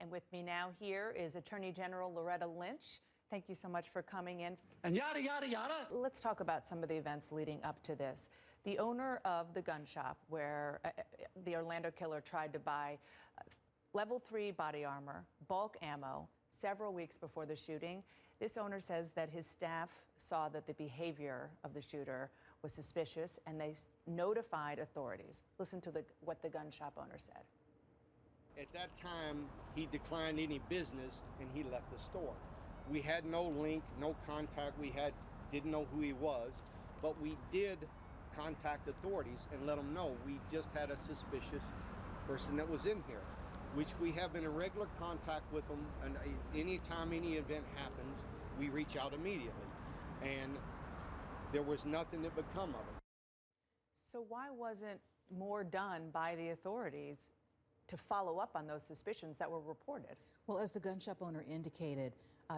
And with me now here is Attorney General Lynch. Thank you so much for coming in. And yada, yada, yada. Let's talk about some of the events leading up to this. The owner of the gun shop where the Orlando killer tried to buy level 3 body armor, bulk ammo, several weeks before the shooting. This owner says that his staff saw that the behavior of the shooter was suspicious and they notified authorities. Listen to what the gun shop owner said. At that time, he declined any business and he left the store. We had no link, no contact. We didn't know who he was, but we did contact authorities and let them know we just had a suspicious person that was in here, which we have been in regular contact with them. And anytime any event happens, we reach out immediately. And there was nothing that would come of it. So why wasn't more done by the authorities to follow up on those suspicions that were reported? Well, as the gun shop owner indicated,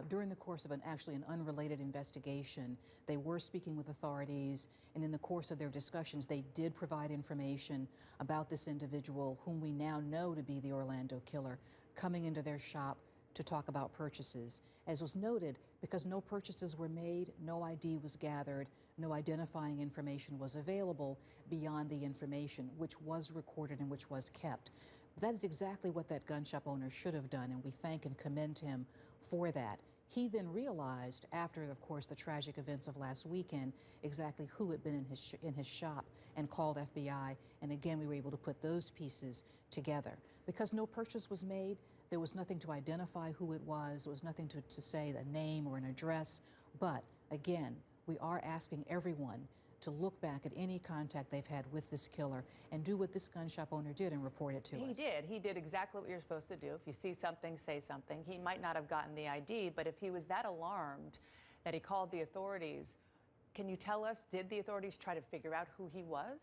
during the course of an unrelated investigation, they were speaking with authorities, and in the course of their discussions, they did provide information about this individual, whom we now know to be the Orlando killer, coming into their shop to talk about purchases. As was noted, because no purchases were made, no ID was gathered, no identifying information was available beyond the information which was recorded and which was kept. That is exactly what that gun shop owner should have done, and we thank and commend him for that. He then realized, after, of course, the tragic events of last weekend, exactly who had been in his shop and called FBI, and again, we were able to put those pieces together. Because no purchase was made, there was nothing to identify who it was, there was nothing to say a name or an address, but again, we are asking everyone to look back at any contact they've had with this killer and do what this gun shop owner did and report it to us. He did exactly what you're supposed to do. If you see something, say something. He might not have gotten the ID, but if he was that alarmed that he called the authorities, can you tell us, did the authorities try to figure out who he was?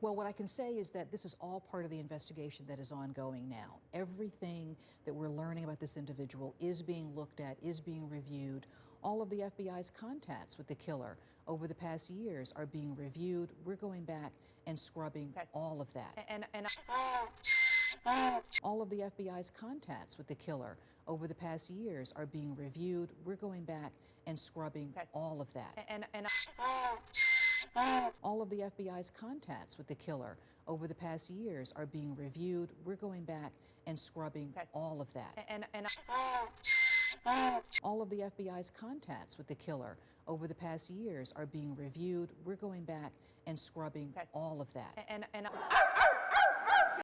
Well, what I can say is that this is all part of the investigation that is ongoing now. Everything that we're learning about this individual is being looked at, is being reviewed. All of the FBI's contacts with the killer over the past years are being reviewed. We're going back and scrubbing all of that. All of the FBI's contacts with the killer over the past years are being reviewed. We're going back and scrubbing all of that. All of the FBI's contacts with the killer over the past years are being reviewed. We're going back and scrubbing all of that. All of the FBI's contacts with the killer over the past years are being reviewed. We're going back and scrubbing all of that.